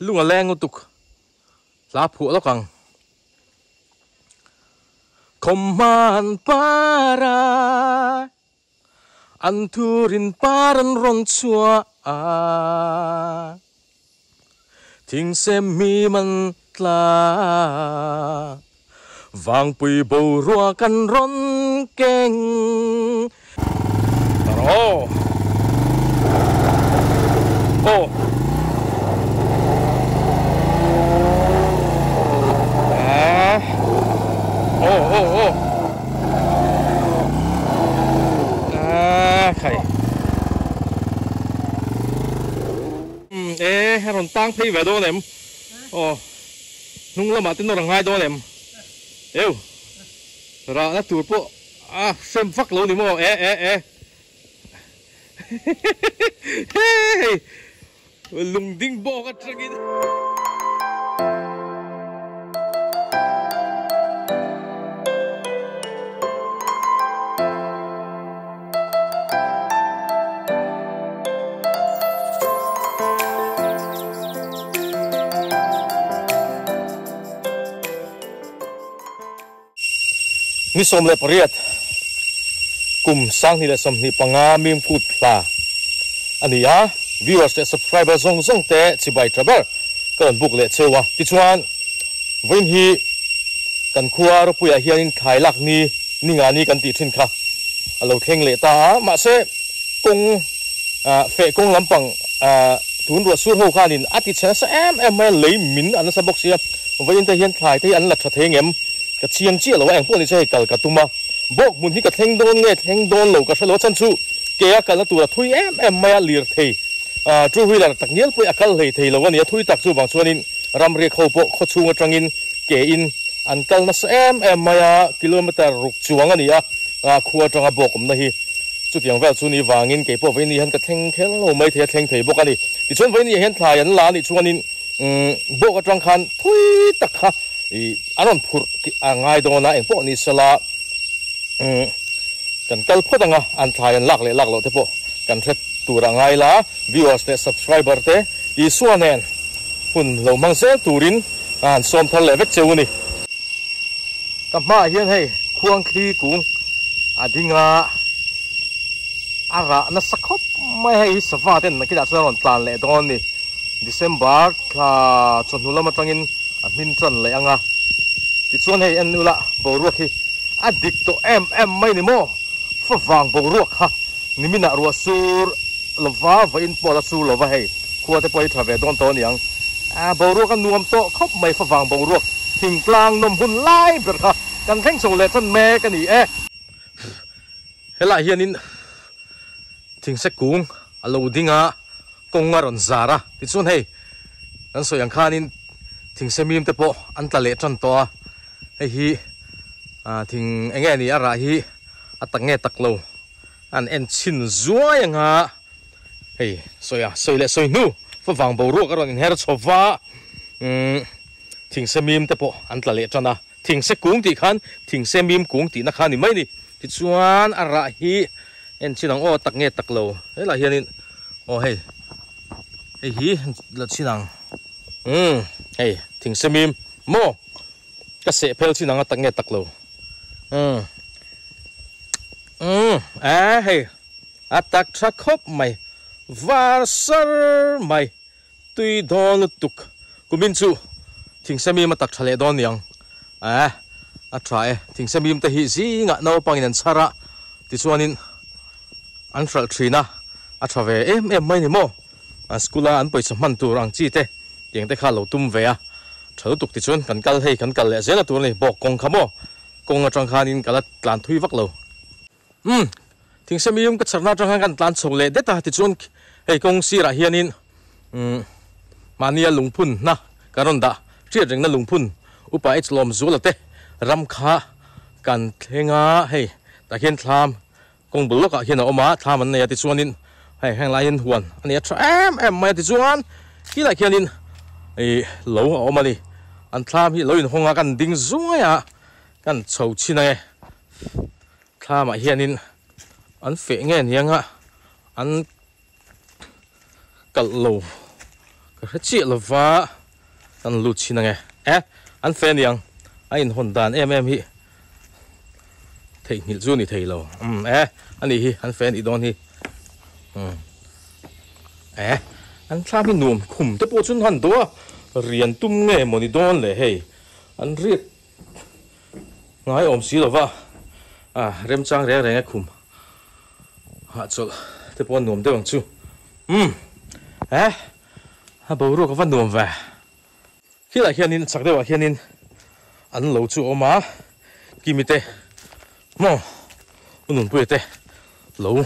lunga leng utuk la phu lo kang koman para anturin paran ron chua thing sem mi man tla vang pui bo rua kan ron keng oh oh oh khai ron tang phi về đó nem nung la ma tin nó ngai đó nem yêu ra nó tụt bộ xem phắc lâu ni mo lùng đinh bo cái trăng in ni som le pariat kum sang ni le som ni panga mim kut la ania viewers te subscriber zong zong te chibai traber kan book le chewa ti chuan voin hi kan khuwa ro puya hian khai lak ni ninga ni kan ti thin kha alo thleng le ta ma se kung fe kung lampang tun ro sur ho khanin ati chana sa em le min an sa box sia voin te hian thlai te an la tha thengem ka chiang chi lo ang poni che kal ka tuma bok mun hi ka thleng don lo ka thalo chan chu ke a kal na tu thui em maya lir thei two wheeler tak nial pui akal lei thei lo ania thui tak chu bang chuanin ram re kho po kho chunga tangin ke in an kal na em maya kilometer ruk chuang ania khuwa tanga bokum na hi chu tiang vel chu ni wangin ke po veini han ka thleng khel lo mai thei thleng thei bok ani ti chuan veini hen thlai an la ni chuanin bok atang khan thui tak kha anon phur ngai dona eng po ni sala kan kal photanga an thlai an lak lo te po kan thret tura ngai la viewers te subscriber te I suanen hun lo mang sel turin an som thal le vek cheu ni kama hian hei khuang khi kung adinga ara na sakhop mai hei sawa ten na kida chuan tlan le don ni December tha chonhulama tangin min tran le anga ti chuan hei an ula bo ruak hi adik to em mai ni mo fa wang bo ruak ha nimina ruwa sur lova va in pola sur lova hei khuwa te poi thave don to niang bo ruak an nuam to khop mai fa wang bo ruak thing tlang nom hun lai ber kha kan theng so le chan me ka ni hela hianin thing se kung alo dinga konga ron zara ti chuan hei an so yang khanin thing se mim te po an tla le tran to hei hi thing enge ni ara hi atak nge tak lo an en chin zuai anga hei soya soile soi nu fa wang bo ru ka ron in her chowa thing se mim te po an tla le tran a thing se kung ti khan thing se mim kung ti na khan ni mai ni ti chuan ara hi en chinang o tak nge tak lo hela hianin o hei hi la chinang hei thing se mim mo ka se phel chinang tak nge tak lo hei atak tha khop mai var sar mai tui don tuk kumin chu thing se mim tak thale don yang a try thing se mim te hi zi nga no pangin an chara ti chuanin an fral thina a thave em mai ni mo skula an poisa man tu rang chi te yeng te kha lo tum ve a thalo tuk ti chuan kan kal hei kan kal le zela tur ni bok kong khamo kong atang khanin kala tlan thui vak lo thing se mim ka charna tang kan tlan chho le de ta ti chuan hei kong sira hianin mania lungphun na karon da tri reng na lungphun upa hlom zulate ram kha kan thenga hei ta hian thlam kong bulok a hian oma thlam an ne ti chuanin hei heng lai huan ani a em mai ti chuan ki la hianin lo oma ni an thlam hi loin honga kan ding zuaya kan chho china nge thlam a hianin an fe nge nianga an kal lo cái chuyện là vả anh lụt chi nè anh fan yang anh hồn đàn em hi thầy nghỉ du ni thầy lâu anh hi anh fan đi đón hi anh tham hi nuông khum tới bộ chun hắn đó riêng tum nghe mà đi đón lệ hey anh riết ngay ôm xí rồi vợ rem trang rẻ rẻ nghe khum hạ cho tới bộ nuông tới bằng chu bầu ruột có văn nuông về khi lại hiện in chắc đâu hiện in anh lâu chu mà kim mi tê mò nuông bưởi tê lâu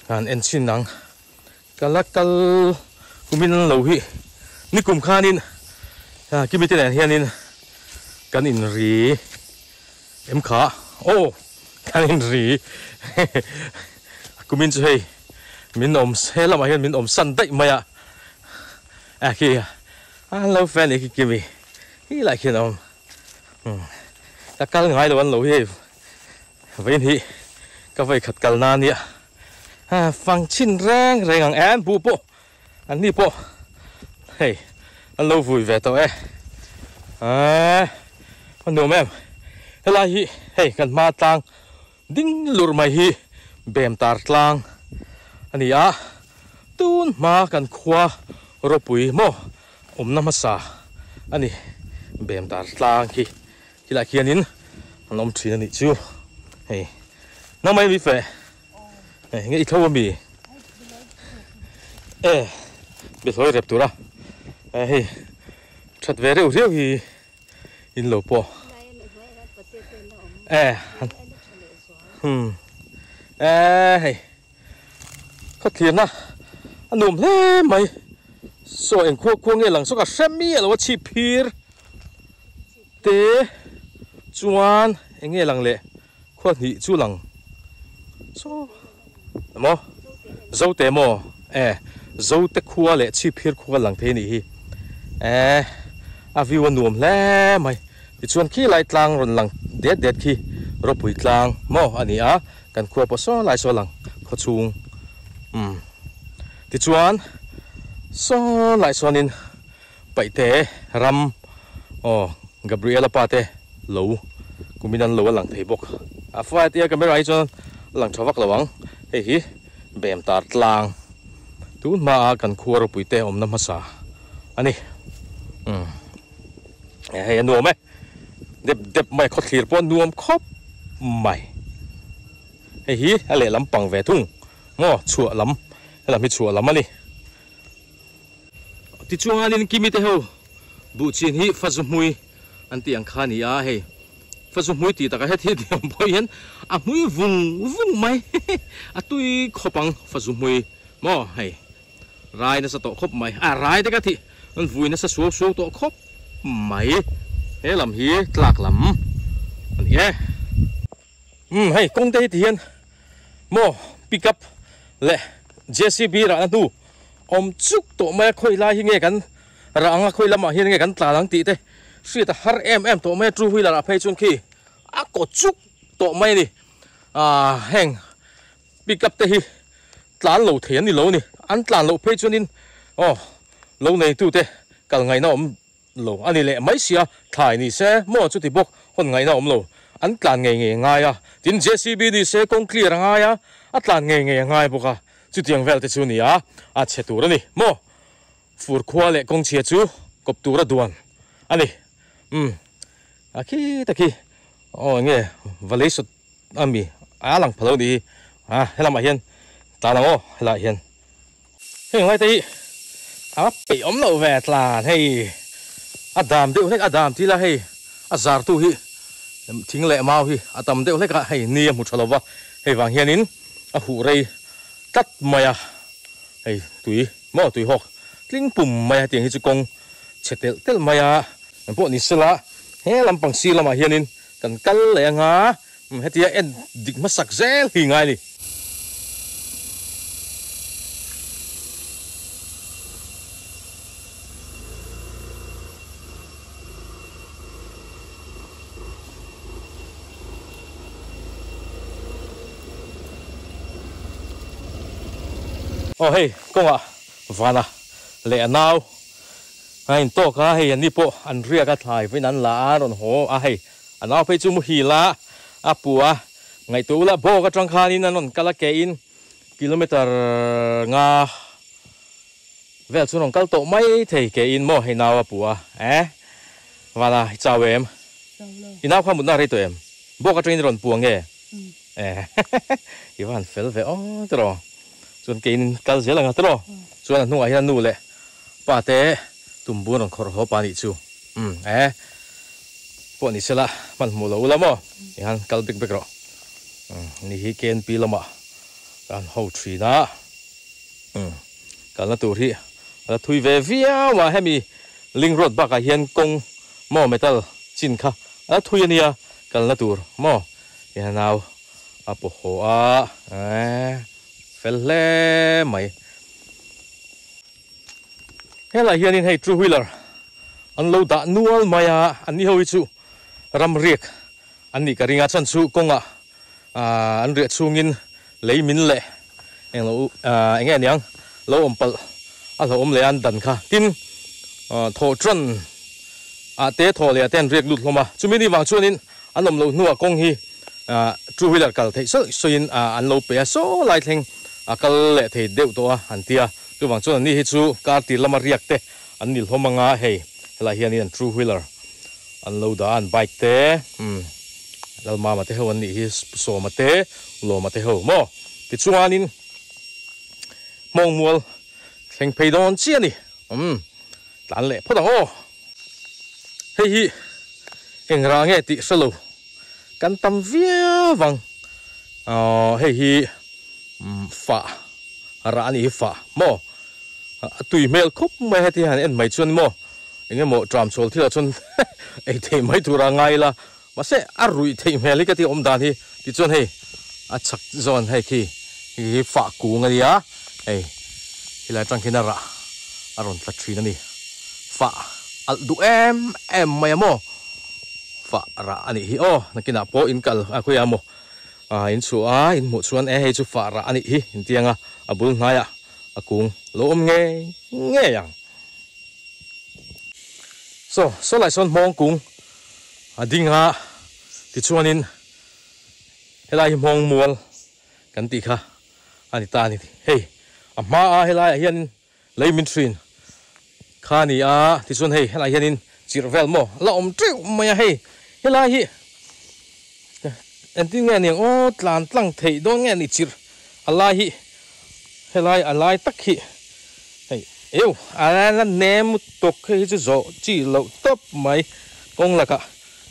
anh em xin nắng kalakal kumin lâu hi ni kum khan in kim mi tê này hiện in kan in ri em khá kan in ri kumin chơi min om xe làm hiện min om săn đấy mày kìa lâu fan này kìa mi cái lại kia ông ta cắt ngay đồ ăn lâu hi vậy thì cái vậy khát cào nan nhỉ phăng chín rang rang ăn bù bộ anh đi bộ hey anh lâu vui vẻ tao anh nuông em hay là hi hey cần ma tang đinh lur mày hi bèm tar tlang anh tun ma cần khoa rồi bùi mo nam sa anh bèm tar tlang khi lại kia nín anh om chuyện này chưa hey nó mấy bị phê nghe ít thâu mì biết thôi đẹp tu ra hey chặt về rêu rêu thì in lẩu po hey có tiền à anh nôm thế mày so anh khua nghe lằng so cả xem mi là chi pir tế chuan anh nghe lằng lệ khua thị chu lằng so mo dâu tế mo dâu tế khua lệ chi pir khua lằng thế này view anh nôm lẽ mày thì chuan khi lại tlang rồi lằng đét khi rồi bụi tlang mo anh cần khua bỏ so lại so lằng khó chung thì chuan so lại so nên bảy thế ram Gabriela Pate lâu cũng mình lâu lằng thấy bốc phải tia camera ấy cho lằng cho vắc lawang hi bèm tar tlang tu mà cần khua rồi bụi tê nam sa anh hay nuông mấy đẹp mày khó thiệt po nuông khóc mày hi lệ lắm bằng về thung ngõ chùa lắm hay là mi chùa lắm anh thì chuông anh kim tê hồ bu chín hi phát dụng mùi anh tiang khan hi hay phát dụng mùi thì ta cái hết thì bồi hiến mùi vùng mày tôi khó bằng phát dụng mùi mò hay rai nó sẽ tổ khóc mày rai đấy cái thì anh vui nó sẽ xuống tổ khóc mày thế làm hi lạc lắm anh nhé hay công ty thì mò pick up lệ JCB ra anh tu chúc tổ mày khơi lại hi ngheกันrằng khơi làm mà hi ngheกันtả lăng tị thế suy ta har em tổ mày tru huy là phải chun khi có chúc tổ mày đi heng pick up thế hi tán lẩu thiền đi lẩu nè ăn tán lẩu phải chun in lẩu này tu thế cả ngày nào lẩu anh lệ mấy xia thải ni xe mua chút thì bốc còn ngày nào lẩu ăn tán ngày ngay tin JCB đi xe công clear ngay tán ngày ngay bốc chú tiếng vel thế chú nè chết tu rồi nè mo phur khoa lệ công chia chú cọp tu ra đuan anh khi ta khi nghe và lấy sụt ami lằng phalo đi hay là mà hiền ta là hay là hiền hey ngay đây bị ốm lẩu về là hey Adam đều hết Adam thì là hey azar tu hi chính lệ mau hi Adam đều hết cả hey nia một chalo va hey vàng hiền in hủ rây cắt mày hey tùy học linh bùm mày tiếng hi chú công chết tel mày bộ ni sala he làm bằng xi làm mà hiền in cần cắt lệ ngá hết tia en định mất sặc dễ thì ngay đi hey công ạ vana lệ nào hay to cả hay anh đi bộ anh ria cả thải với nắn lá rồi hồ hay anh nào phải chung hi lá bùa ngày tu là bộ cái trong khan in anh cả là cái in km nga về xuống nông tổ mấy thì cái in mò hay nào bùa và là chào em in nào không muốn nào đây tụi em bộ cái trên rồi buông nghe Ivan fel ve tro chun kein kal zela nga tro chuan nu ai nu le pa te tumbu ron khor ho pa ni chu po ni sela man mu lo la mo han kal big ro ni hi ken pi lama kan ho thri na kal na tur hi la thui ve via wa hemi ling road ba ka hian kong mo metal chin kha la thui ania kal na tur mo ya nào apo hoa fel le mai hela hianin hei two wheeler an lo da nual maya ani hoi chu ram riek ani ka ringa chan chu konga an ria chungin leimin le eng lo enge niang lo ompal a lo om le an dan kha tin tho tron te tho le ten riek lut hloma chumini wang chuanin anom lo nuwa kong hi two wheeler kal thei so in an lo pe so lai thleng kal le thei deuh to an tia tu wang chuan ni hi chu car ti lama riak te an nil homanga hei hela hian in two wheeler an lo da an bike te lalma ma te ho an ni hi so ma te lo ma te ho mo ti chuanin mong mual thleng phei don chi ani tlan le phodang o hei hi engra nge ti salo kan tam vía vang hei hi fa ra ni fa mo tui mel khop mai hati han en mai chun mo enge mo tram chol thila chun ei thei mai tura ngai la ma se arui thei mel ka ti om dan hi ti chun hei a chak zon hei ki hi fa ku ngai ya ei hila tang khina ra aron tla thrin ani fa al du em mai mo fa ra ani hi nakina po in kal aku ya mo in chu in mu chuan hei chu fa ra ani hi in tianga abul hnaya akung lo om nge yang so lai son mong kung adinga ti chuanin helai mong mual kan ti kha ani ta ni hei ama helai hian leimin trin khani ti chuan hei helai hianin chirvel mo la om triu maya hei helai hi en ti nge niang tlan tlang thei don nge ni chir alai hi helai alai tak hi hei ala nem tok hi chu zo chi lo top mai kong laka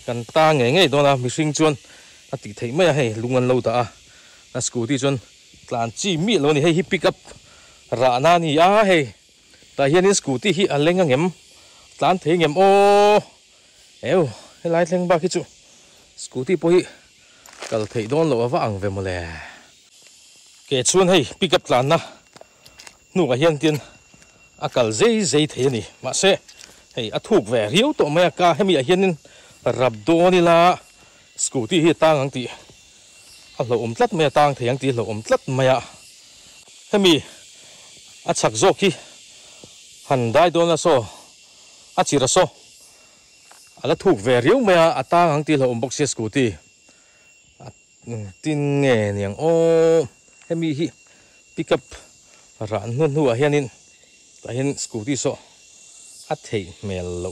kan ta nge dona mi sing chuan ati thei mai hei lungan lo ta na scooty chuan tlan chi mi lo ni hei hi pick up ra na ni hei ta hianin scooty hi alenga ngem tlan thei ngem helai thleng ba khi chu scooty po hi kal thei don lo wa ang ve mo le ke chuan hei pick up tlan na nu ga hian tin akal zei thei ni ma se hei athuk ve riu to mai ka hemi a hianin rab do ni la scooty hi tang ang ti a lo tlat mai tang thei ang ti lo tlat mai a hemi a chak zo ki han dai don la so a chira so ala thuk ve riu mai a tang ang ti lo box scooty tin nge niang hemi hi pick up ran nu a hianin ta hin scooty so a thei mel lo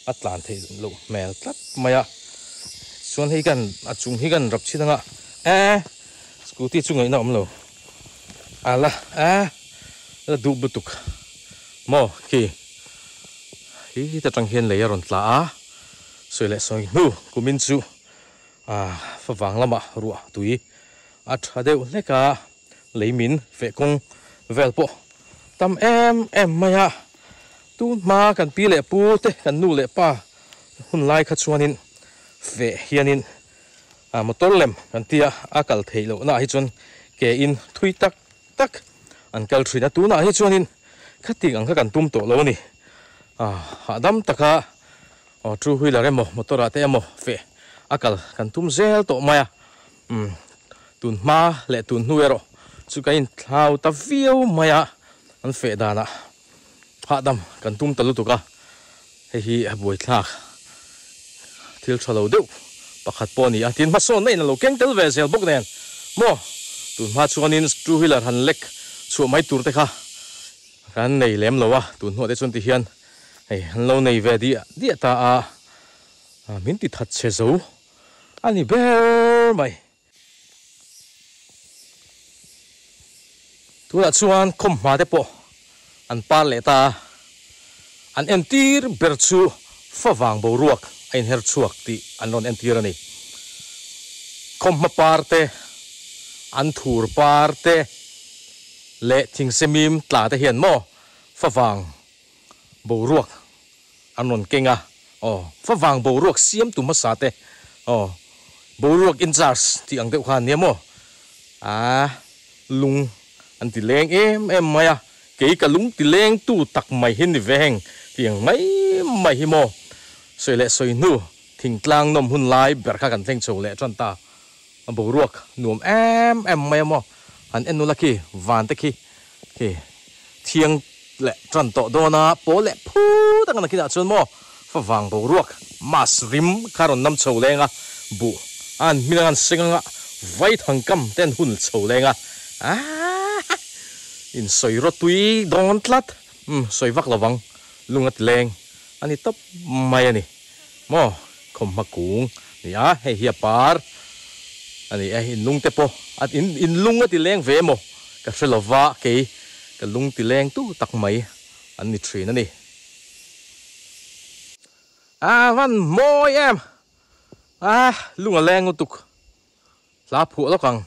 a tlan thei lo mel tlat maya chuan hi kan a chung hi kan rap chhinanga scooty chungai na om lo ala la du butuk mo ki hi ta tang hian le ron tla soi le soi nu kumin chu fa wang lama ruwa tui a thadeu leka leimin fe kong velpo tam em maya tu ma kan pi le pu te kan nu le pa hun lai kha chuanin fe hianin motor lem kan tia akal theilo na hi chun ke in thui tak an kal thrina tu na hi chuanin khati ang kha kan tum to lo ni adam taka two wheeler emo motor ate emo fe akal kan tum zel to maya tun ma le tun nuero chu kain thlau ta viau maya an fe dana hạ đâm cần tum tàu tụ cả hi buổi thạc thiếu cho lâu đâu bạc hạt poni à tiền mắt son này là lâu keng tel về sel bốc đèn mo tụi mắt chuan in two wheeler han lek chu mai tur te kha kan nei lem lo wa tụi nó để chuan ti hian hey han lo nei về đi ta min ti that che zo ani ber mai tu la chuan khom ma te po an par le ta an entir ber chu fawang bo ruak ein her chuak ti an non entir ani khom ma parte an thur parte le thing semim tla te hian mo fawang bo ruak an non kenga fawang bo ruak siam tu ma sa te bo ruak in charge ti ang deuh khan niamo lung an ti leng em maya ke ka lung ti leng tu tak mai hin ni veng tiang mai hi mo soi le soi nu thing tlang nom hun lai ber kha kan thleng chho le tran ta bo ruak nuam em mai mo an enu laki van te ki thiang le tran to do na po le phu tang na ki da chon mo fawang bo ruak mas rim karon nam chho lenga bu an minangan singa vai thang kam ten hun chho lenga in soi ro tui don tlat soi vak lawang lungat leng ani top mai ani mo khom makung ni he hi par ani in lung te po at in lung ati leng ve mo ka hrelowa ke ka lung ti leng tu tak mai ani thin ani van moi em lung a leng utuk la phu lo kang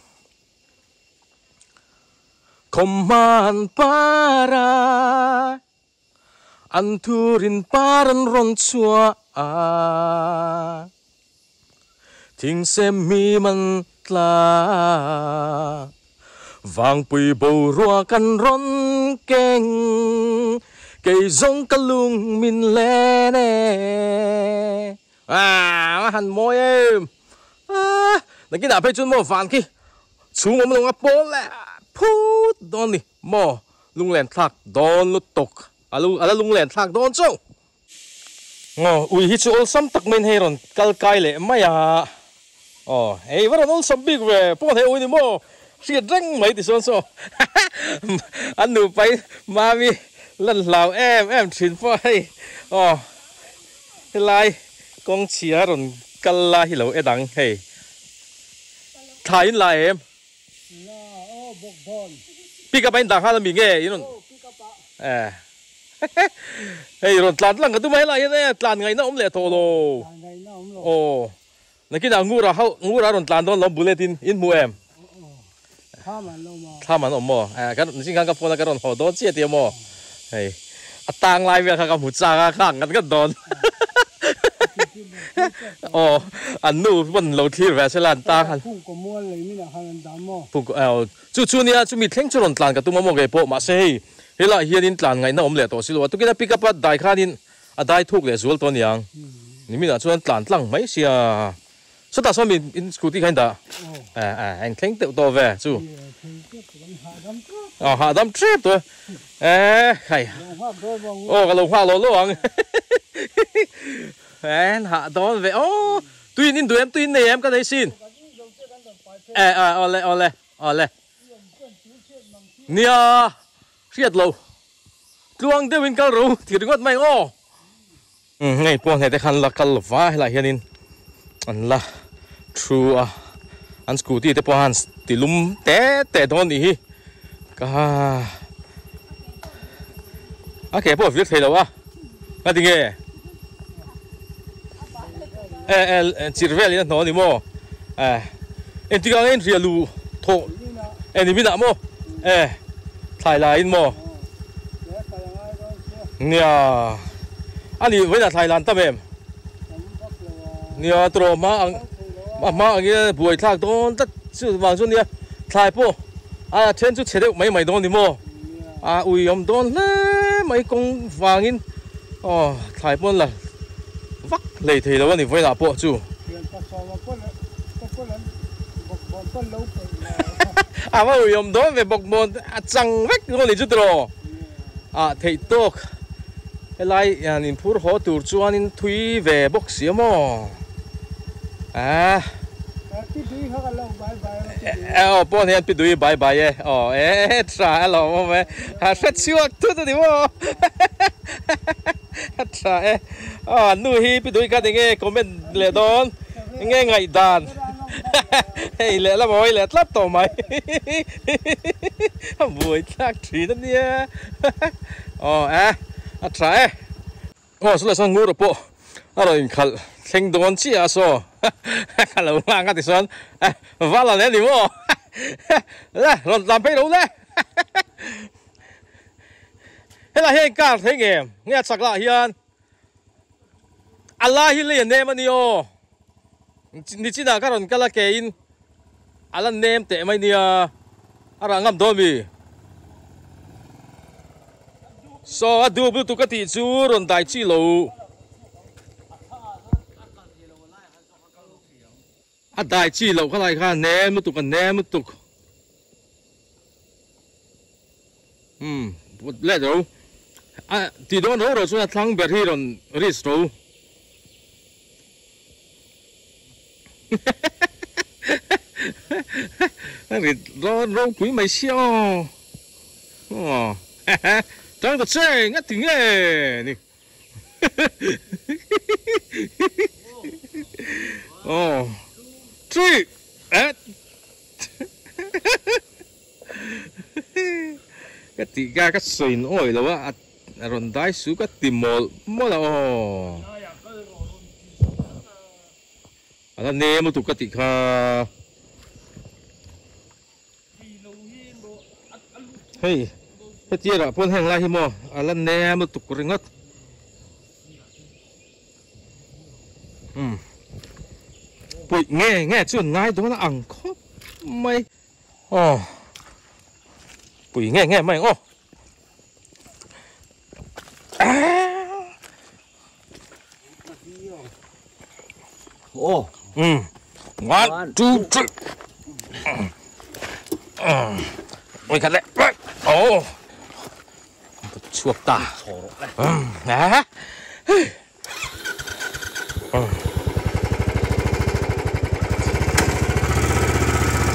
Koman para anturin paran ron chua ting sem mi man tla vang pui bo rua kan ron keng cây zong kalung min le ne han moi em na ki na pe chun mo van ki chu mo long a pol le phút đón đi mò lung lèn thạc đón lút tục lung lèn thạc đón châu ui hít chỗ xăm tắc men hay rồi cal cay lệ mày ấy vẫn còn xăm big về phong thế ui đi mò xịt răng mấy thì xôn xô anh nụ bay mami lần lào em chín phơi thế lại con chia rồi cal la hi lâu đắng hey thái lại em pick up anh ha là mình nghe iron hey iron tlan lang tu mai la ye tlan ngai na le to lo na ki na ngura ron tlan don lo bulletin in mu em thaman mo kan sing kan ka phone ka ron ho do che ti mo hey atang lai ve kha ka mu cha ka khang kan ka don anh nu vẫn lâu thi về sẽ làm ta hẳn chú nia chú mi thèn chú lần tlan cả tu mong cái bộ mà sẽ thế là hiện in tlan ngày nào ông lệ tổ xí lo tu cái pick up đại khan in đại thuốc lệ zual tuần yang ni mi là chú tlan tlang mấy xia số ta số mi in scooty khan ta anh thèn tự to về chú hạ đâm trip thôi hay cái lồng hoa lỗ anh hạ đó về tuy nhiên tụi em này em có thấy xin ole nia riết lâu luang đeo in cao rồi thì đừng có mày ngày qua này để khăn là cal vá hay là hiện in anh là true anh scooty để qua anh thì lum té đó đi cả cái bộ việc thấy đâu cái gì nghe chỉ về nó đi mò em chỉ có em chỉ lù thô em đi biết nào mò thay lại mò nia anh đi với là Thái Lan tâm em nia trò mà cái buổi thác đó tất sự vàng xuân nia thay po trên chút chế được mấy đó đi mò ui ông đó mấy con vàng in thay po là vắt lệ thì đâu anh phải là bộ chú mà ui ông đó về bọc môn chẳng vắt luôn đi chút rồi thầy tốt lại nhìn phur họ tụt chuan in thui về bốc xía mò à bọn này bị đuổi bye bye trả lo mà rất chuột thôi đi mò trả nuôi bị đuổi cái này comment lệ đón nghe ngày đàn hey lệ lắm rồi lệ lắm tao mày buổi chắc chỉ đó nha trả số là sang ngủ rồi po rồi khal sinh đón chi số khal lâu ngang cái son vả là đấy đi mò rồi làm phải đâu đấy thế là hiện cả thế nghe chắc là hiện Allah hi liền name anh yo ni chỉ là cáiron cái là cái in Allah name te mai nia ara ngam do mi so adu bu tu ka ti chu ron dai chi lo dai chi lo ka lai kha name tu ka name tu lẽ đâu thì đó nó rồi chúng ta thắng biệt hi rồi risk rồi nó quý mày siêu trang thật chơi ngắt tiếng nghe nè truy cái tí ga cái sợi nổi đâu á rồi đái xuống cái tìm mò là anh em một tụ cái tí kha hey cái gì đó phun hàng lại hi mò anh em một tụ cái ngất bụi nghe chuyện ngay đúng là ăn khóc mày bụi nghe mày one two three ôi khát lẹ chuột ta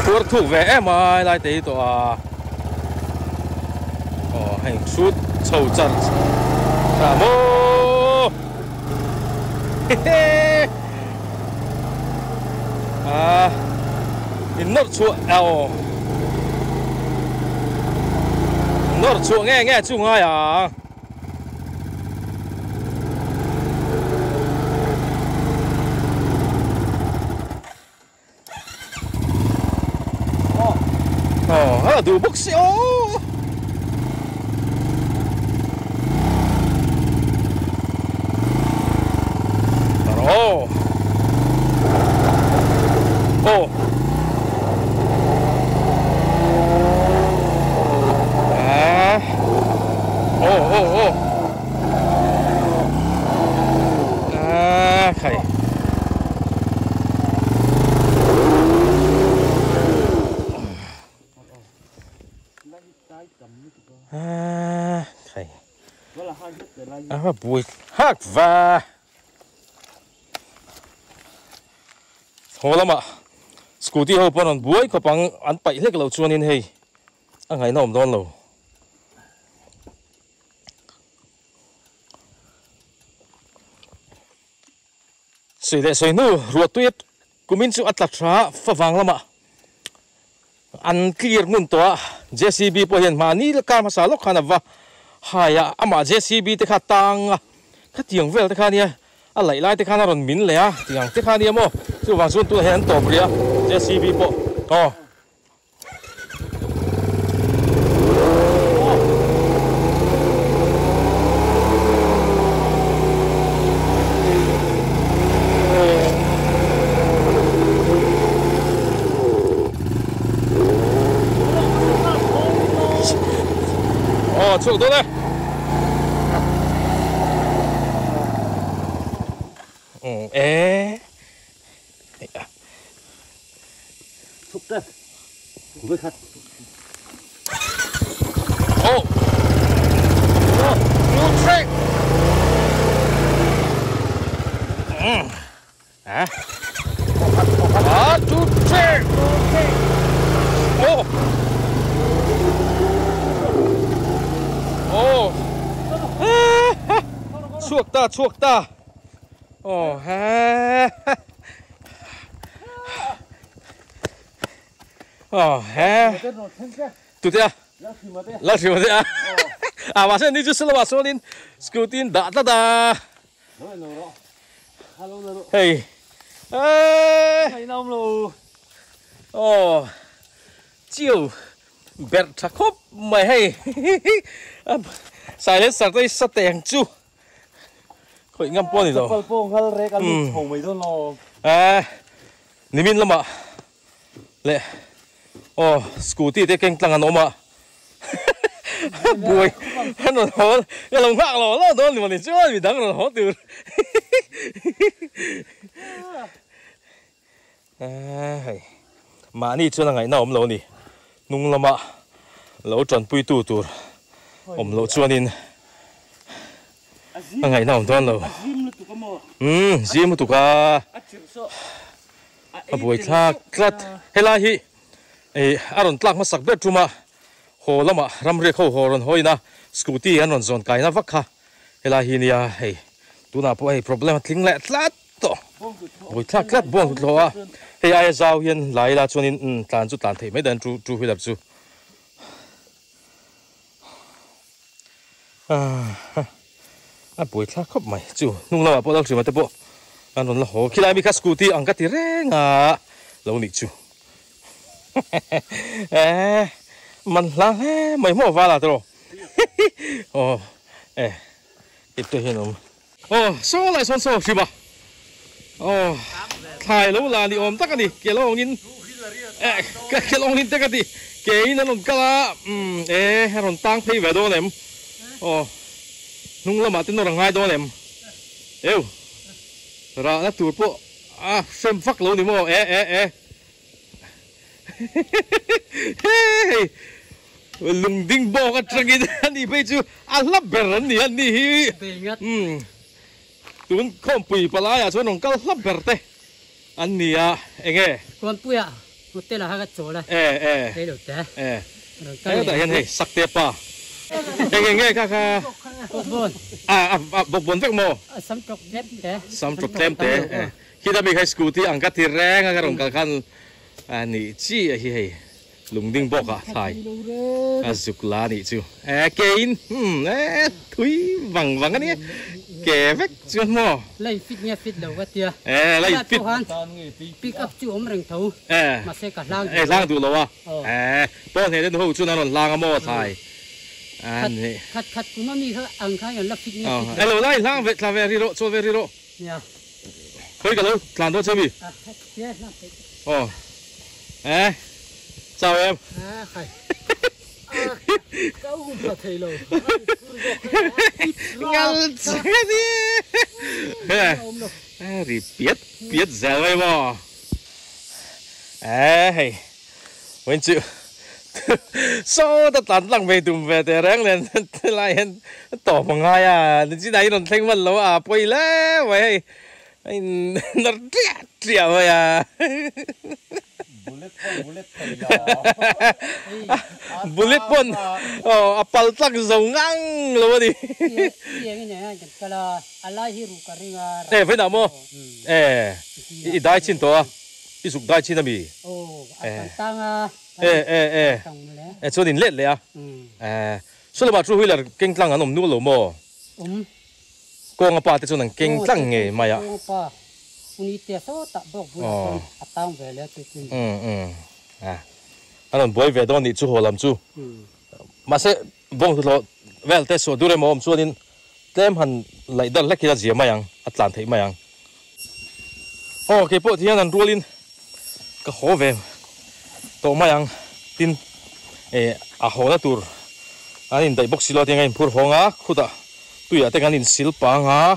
tôi thuộc về mà lại tới tòa hành suốt sầu chân cả mô in nốt chuột nốt chuột nghe chung ai à là đủ bốc xíu rồi khẩy khẩy bùi hắc và hồ lắm ạ scooty hồ bọn anh bùi có bằng ăn bậy hết cái lẩu chuan in hay anh ngày nào cũng đón lẩu soi lệ soi nu ruột tuyết kumin chu atlat ra pha wang lama an clear ngun to JCB po hian ma ni ka ma sa lok khana wa haya ama JCB te kha tang kha tiang vel te kha nia a lai lai te kha na ron min le a tiang te kha nia mo chu wang sun tu hen to bria JCB po chuột đó đây thúc đây với khách oh chuộc ta ha ha tụi tia lắc gì mà thế à mà xem đi chút xíu mà số lên scooty đã hey chiều bẹt thắc khóc mày hay xài lên sạc tay sắt tèng chu khỏi ngâm pon gì rồi nimin lắm ạ lệ scooty thế kinh tăng anh ôm ạ bùi nó nó cái lồng ngạc nó đó thì mà đi chơi vì đắng nó từ mà ni chưa là ngày nào ôm lâu nè nung lắm ạ lâu tròn bùi tu ôm lâu chưa nên ngày nào ôm lâu zim tụ cả bùi tha cắt hay là hi aron tlak masak bet truma ho lama ramre kho horon hoina scooty anon zon kaina vakha hela hinia hey tuna po hey problem tling le tlat to boi tha klat bong lo a hey ai zau hian lai la chuanin tlan chu tlan thei mai dan chu hilap chu boi tha khop mai chu nung lama po dal chu ma te po anon la ho khilai mi kha scooty angka ti renga lo ni chu mình là mấy mỏ va là rồi tiếp tục hiện số lại số gì mà thay lâu là đi ôm tất cả đi cái lông in cái lông in tất cả đi cái nó làm cái là hay làm tăng pay về đâu nem nung là mà tên nó là ngay đâu nem yêu ra nó tụt bộ xem phát lâu đi mà lùng đinh bò cái trăng cái anh bây giờ anh lắp bể rắn đi anh đi tuấn không bì bà lai à cho nó cái lắp bể thế anh đi à nghe con bùi à một tên là hai cái chỗ này đây được thế cái đó hiện nay sắc đẹp à nghe các bột bột vẹt mò sắm chục tem thế khi ta bị cái scooty ăn cái thì reng cái rồng cái khăn nị chi à hi lùng đinh bọc à thải dục lá nị chu kein thui vằng cái này kẻ vách chuột mò lấy fit đầu cái tia lấy fit pick up chu ôm rừng thấu mà xe cả lang tụ lâu à bao thế đến hồi chu nó lang mò thải khát cũng nó mi thôi ăn khai là fit lâu lại lang về riro cho về riro khơi cả lâu làm đâu chơi mi chào em. Câu không thấy lâu. Ngal đi. Biết giờ vậy mà. Hey, mình chịu. Sao ta tán lăng về tụm về để ráng lên lại tỏ bằng ai à? Chỉ đấy nó thanh vân lâu à, bơi lẽ vậy. Nó trẻ vậy à. Bullet pun, apal tak zongang lo di. Phải nào mo? Idai chin to, isuk dai chin ami. Cho nên lếtเลยà. Số là bà chú huy là kinh tăng anh nu lo mo. Cô ngapa thì cho nên kinh tăng nghề mày à. Unite so tak bok bulan atang vele tu. Anh bồi về đó ni chú hồ làm chú. Mà sẽ bông lo vel te so dure mo cho nên tem han lại đợt lách kia gì mà yang Atlant thấy mà yang. Cái bộ thì anh ruolin cái hồ về to mà yang tin hồ na tur anh đại bốc xilo tiếng anh phur hong á khuda tui à tiếng anh sil pa nga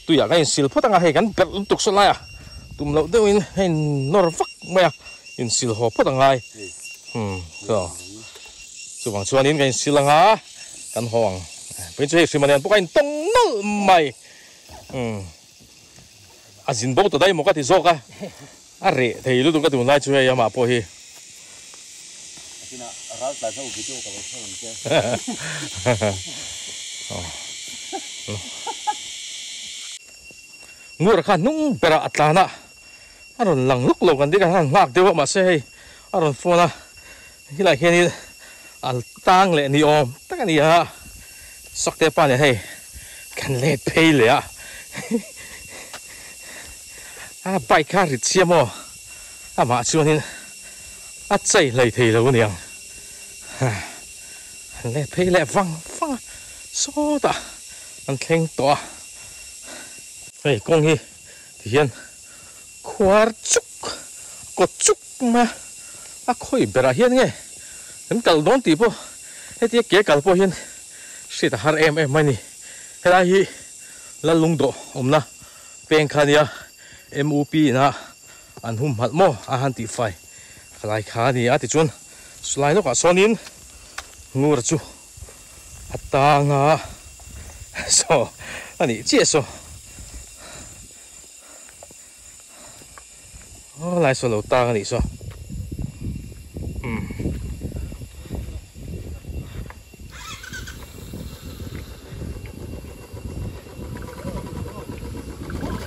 tui à cái sil phut nga hay kan bel tuk so lai à tum lo deu in hay nor vak mà in sil ho phut nga so so bang chuan in cái sil nga kan hong bên chơi si manian pokain tong nol mai azin bok to dai mo ka ti zoka are thei lu tu ka tu lai chu ya ma po hi rát lại sau khi chú có cái ngur khan nung bera atlana aron lang luk lo kan di kan ngak dewa ma se hei aron phone hilai hian al tang le ni om takani ha sakte pa ne hei kan le pei le a bai kha rit siamo a ma chuanin a chei lei thei lo niang le pei le wang so ta an thleng to hei kong hi thì hiền khoar chúc có chúc mà khôi bera hiền nghe em cầu đón tí po hết tiết kế cầu po hiền sẽ ta har em mai nè hết ai hi là lung độ na pen khania MUP na an hum hat mo a han ti fai khalai kha ni a ti chun slide ka sonin ngur chu atanga so ani che so lại số lầu ta cái gì sao?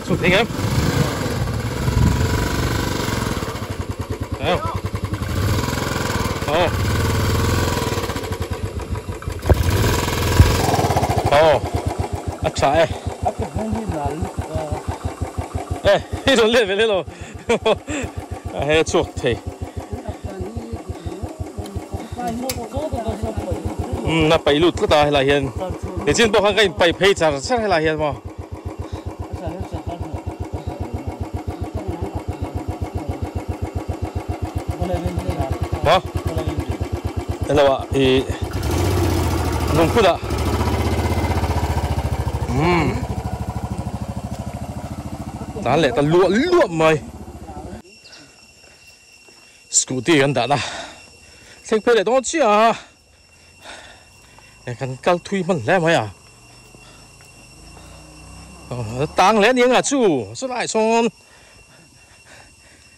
Xuống thế em. Thấy không? Ắt chạy. Ê, đi rồi lên về lên rồi. Hay chuột thì na bay lụt cái ta là hiện để trên bộ cái bay pay trả sát hay là hiện mà hả đây là vậy thì nông phu đã ta lại ta lụa mày scooty kan da na theng pe le dong chi a kan kal thui man le mai a tang le niang a chu so lai son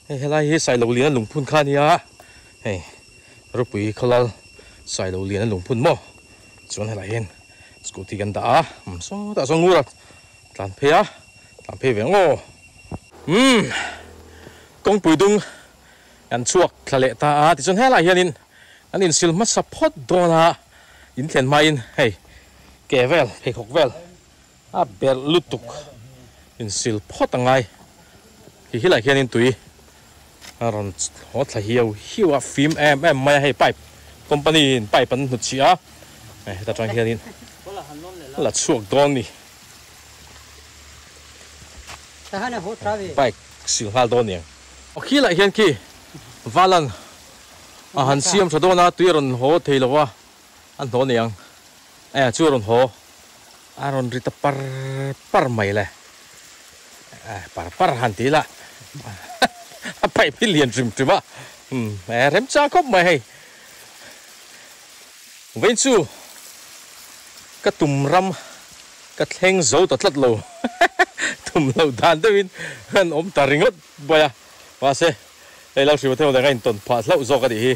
he lai he sai lo lian lung phun kha ni a he ro pui khalal sai lo lian lung phun mo chuan he lai hen scooty kan da a so ta so ngur tlan phe ve ngo kong pui dung anh chuộc là lệ ta thì chọn hết lại hiền anh in sil mất support đó là in thiền mai in hey kẻ vel hay khóc vel bel lút tục in sil pot ngay thì lại hiền in tùy rồi họ thay hiu phim em mai hay pipe company pipe bắn nút chia ta chọn hiền in là chuộc đó nè pipe sil hal đó nè khi lại hiền khi valan han siam thado na tuiron ho theilowa an ho niang churon ho aron rita par mai le par han ti la pai pillion trim rem cha khop mai hay ven chu ka tum ram ka thleng zo ta tlat lo tum lo dan de win han om ta ringot boya wa se Đây là sự theo dõi cái tuần phát lậu do cái gì